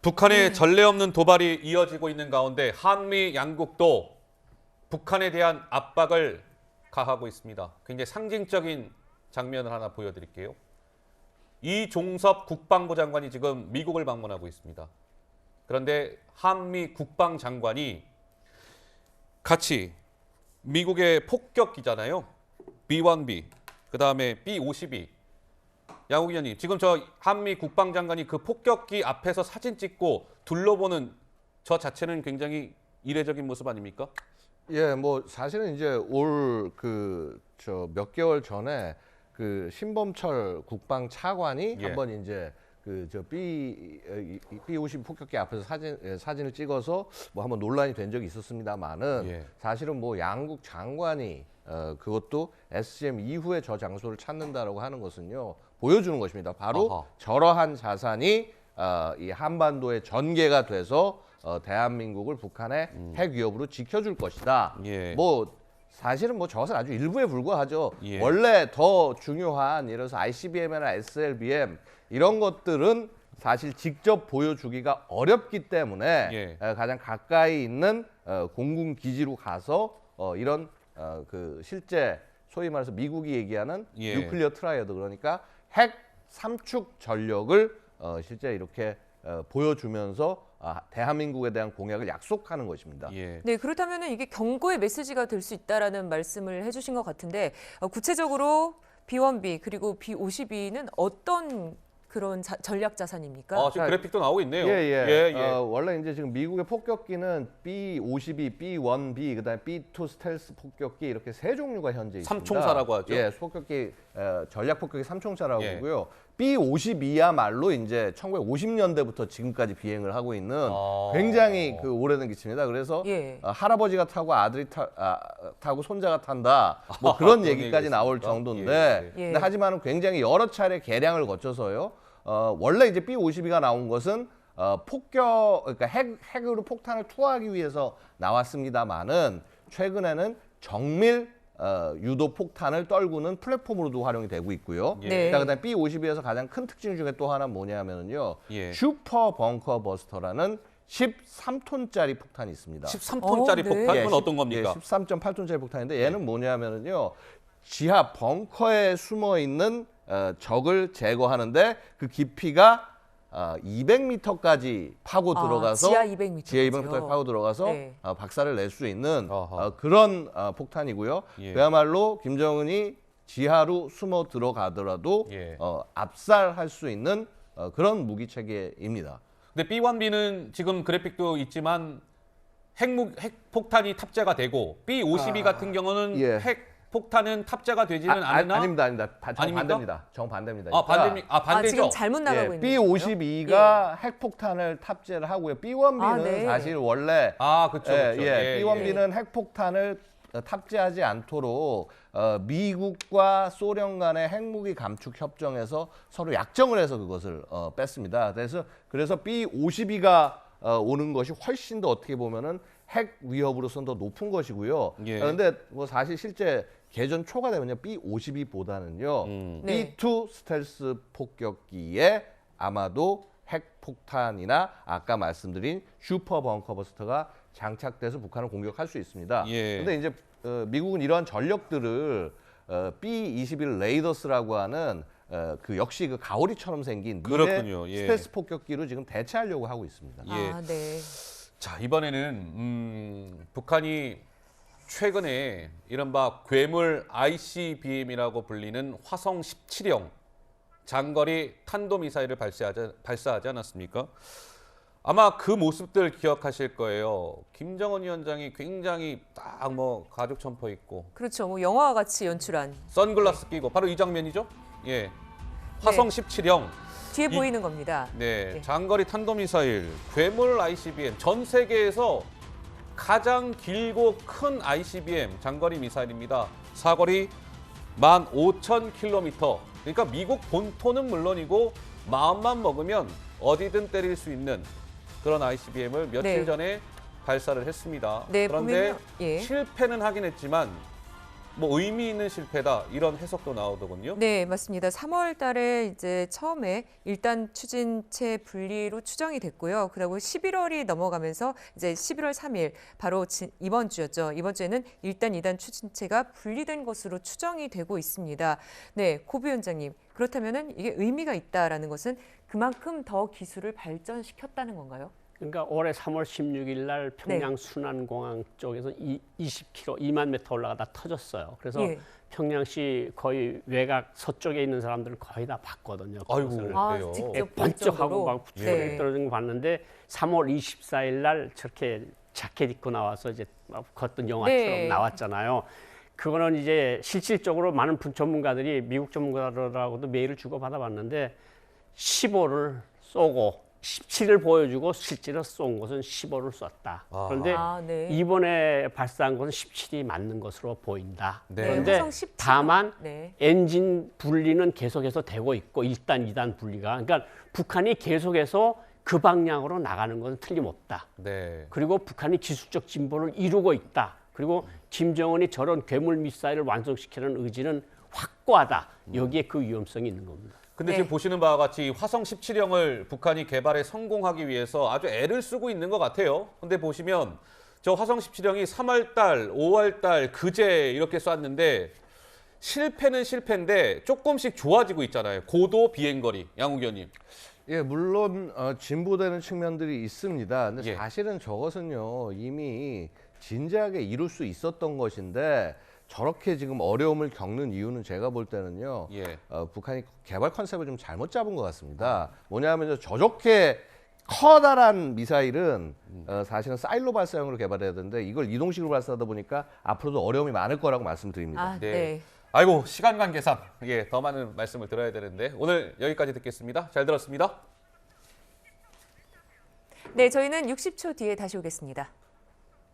북한의 전례 없는 도발이 이어지고 있는 가운데 한미 양국도 북한에 대한 압박을 가하고 있습니다. 굉장히 상징적인 장면을 하나 보여드릴게요. 이종섭 국방부 장관이 지금 미국을 방문하고 있습니다. 그런데 한미 국방장관이 같이 미국의 폭격기잖아요. B-1B, 그다음에 B-52. 양욱 의원님, 지금 저 한미 국방장관이 그 폭격기 앞에서 사진 찍고 둘러보는 저 자체는 굉장히 이례적인 모습 아닙니까? 예, 뭐 사실은 이제 올 몇 개월 전에 그 신범철 국방 차관이 예. 한번 이제 B-50 폭격기 앞에서 사진을 찍어서 뭐 한번 논란이 된 적이 있었습니다만은 예. 사실은 뭐 양국 장관이 그것도 SCM 이후에 저 장소를 찾는다라고 하는 것은요 보여주는 것입니다. 바로 아하. 저러한 자산이 이 한반도에 전개가 돼서 대한민국을 북한의 핵 위협으로 지켜줄 것이다. 예. 뭐 사실은 뭐 저것은 아주 일부에 불과하죠. 예. 원래 더 중요한 예를 들어서 ICBM이나 SLBM 이런 것들은 사실 직접 보여주기가 어렵기 때문에 예. 가장 가까이 있는 공군 기지로 가서 이런 그 실제 소위 말해서 미국이 얘기하는 예. 뉴클리어 트라이어드 그러니까 핵 삼축 전력을 실제 이렇게 보여주면서 대한민국에 대한 공약을 약속하는 것입니다. 예. 네, 그렇다면 이게 경고의 메시지가 될 수 있다라는 말씀을 해주신 것 같은데 구체적으로 B-1B 그리고 B-52는 어떤 그런 전략 자산입니까? 아, 지금 그래픽도 나오고 있네요. 예. 예. 원래 이제 지금 미국의 폭격기는 B-52, B-1B, 그다음에 B-2 스텔스 폭격기 이렇게 세 종류가 현재 있습니다. 삼총사라고 하죠. 예, 폭격기 전략 폭격기 삼총사라고 예. 하고요. B-52야말로 이제 1950년대부터 지금까지 비행을 하고 있는 굉장히 그 오래된 기체입니다. 그래서 예. 할아버지가 타고 아들이 타고 손자가 탄다. 뭐 그런 얘기까지 나올 있습니까? 정도인데, 예. 근데 하지만은 굉장히 여러 차례 개량을 거쳐서요. 원래 이제 B-52가 나온 것은 그러니까 핵으로 폭탄을 투하하기 위해서 나왔습니다만은 최근에는 정밀 유도 폭탄을 떨구는 플랫폼으로도 활용이 되고 있고요. 예. 네. 그다음에 B-52에서 가장 큰 특징 중에 또 하나 뭐냐면은요. 예. 슈퍼 벙커 버스터라는 13톤짜리 폭탄이 있습니다. 13톤짜리 네. 폭탄? 예, 그건 어떤 겁니까? 13.8톤짜리 폭탄인데 얘는 뭐냐면은요. 지하 벙커에 숨어 있는 적을 제거하는데 그 깊이가 200m까지 파고 들어가서 지하 200m. 지하 200m까지 파고 들어가서 네. 박살을 낼 수 있는 아하. 그런 폭탄이고요. 예. 그야말로 김정은이 지하로 숨어 들어가더라도 예. 압살할 수 있는 그런 무기 체계입니다. 근데 B-1B는 지금 그래픽도 있지만 핵폭탄이 탑재가 되고 B-52 같은 경우는 예. 핵폭탄은 탑재가 되지는 않으나 아닙니다. 아닙니까? 정반대입니다. 정반대입니다. 반대죠. 지금 잘못 나가고 있는 거예요? B-52가 핵폭탄을 탑재를 하고요. B-1B는 네. 사실 원래 그렇죠. B-1B는 핵폭탄을 탑재하지 않도록 미국과 소련 간의 핵무기 감축 협정에서 서로 약정을 해서 그것을 뺐습니다. 그래서 B-52가 오는 것이 훨씬 더 어떻게 보면은 핵 위협으로서는 더 높은 것이고요. 예. 그런데 뭐 사실 실제 개전 초가 되면요 B-52보다는요 네. B-2 스텔스 폭격기에 아마도 핵폭탄이나 아까 말씀드린 슈퍼 벙커 버스터가 장착돼서 북한을 공격할 수 있습니다. 예. 근데 이제 미국은 이러한 전력들을 B-21 레이더스라고 하는 그 역시 그 가오리처럼 생긴 그렇군요. 예. 스텔스 폭격기로 지금 대체하려고 하고 있습니다. 예. 네. 자, 이번에는 북한이 최근에 이른바 괴물 ICBM이라고 불리는 화성 17형 장거리 탄도미사일을 발사하지 않았습니까? 아마 그 모습들 기억하실 거예요. 김정은 위원장이 굉장히 딱 뭐 가죽 점퍼 입고 그렇죠. 뭐 영화와 같이 연출한 선글라스 끼고 바로 이 장면이죠. 예, 화성 17형. 뒤에 보이는 겁니다. 네, 네. 장거리 탄도미사일 괴물 ICBM 전 세계에서 가장 길고 큰 ICBM 장거리 미사일입니다. 사거리 15,000km. 그러니까 미국 본토는 물론이고 마음만 먹으면 어디든 때릴 수 있는 그런 ICBM을 며칠 네. 전에 발사를 했습니다. 네, 그런데 보면요. 예. 실패는 하긴 했지만 뭐 의미 있는 실패다 이런 해석도 나오더군요. 네, 맞습니다. 3월 달에 이제 처음에 1단 추진체 분리로 추정이 됐고요. 그리고 11월이 넘어가면서 이제 11월 3일 바로 이번 주였죠. 이번 주에는 1단, 2단 추진체가 분리된 것으로 추정이 되고 있습니다. 네, 고 위원장님. 그렇다면은 이게 의미가 있다라는 것은 그만큼 더 기술을 발전시켰다는 건가요? 그러니까 올해 3월 16일 날 평양 순안공항 쪽에서 20km, 2만 미터 올라가다 터졌어요. 그래서 예. 평양시 거의 외곽 서쪽에 있는 사람들은 거의 다 봤거든요. 아이고, 그것을. 그래요? 직접 볼 번쩍하고 정도로? 막 네. 소리 떨어지는 거 봤는데 3월 24일 날 저렇게 자켓 입고 나와서 이제 막 어떤 영화처럼 네. 나왔잖아요. 그거는 이제 실질적으로 많은 전문가들이 미국 전문가들하고도 메일을 주고 받아봤는데 15를 쏘고 17을 보여주고 실제로 쏜 것은 15를 쐈다. 아. 그런데 네. 이번에 발사한 것은 17이 맞는 것으로 보인다. 네. 그런데 화성 17 가. 다만 네. 엔진 분리는 계속해서 되고 있고 1단, 2단 분리가. 그러니까 북한이 계속해서 그 방향으로 나가는 것은 틀림없다. 네. 그리고 북한이 기술적 진보를 이루고 있다. 그리고 김정은이 저런 괴물 미사일을 완성시키는 의지는 확고하다. 여기에 그 위험성이 있는 겁니다. 근데 네. 지금 보시는 바와 같이 화성 17형을 북한이 개발에 성공하기 위해서 아주 애를 쓰고 있는 것 같아요. 근데 보시면 저 화성 17형이 3월 달, 5월 달 그제 이렇게 쐈는데 실패는 실패인데 조금씩 좋아지고 있잖아요. 고도 비행거리. 양 의원님. 예, 물론 진보되는 측면들이 있습니다. 근데 예. 사실은 저것은요 이미 진지하게 이룰 수 있었던 것인데 저렇게 지금 어려움을 겪는 이유는 제가 볼 때는요. 예. 북한이 개발 컨셉을 좀 잘못 잡은 것 같습니다. 뭐냐면 저렇게 커다란 미사일은 사실은 사일로 발사형으로 개발해야 되는데 이걸 이동식으로 발사하다 보니까 앞으로도 어려움이 많을 거라고 말씀드립니다. 아, 네. 네. 아이고 시간 관계상 더 많은 말씀을 들어야 되는데 오늘 여기까지 듣겠습니다. 잘 들었습니다. 네, 저희는 60초 뒤에 다시 오겠습니다.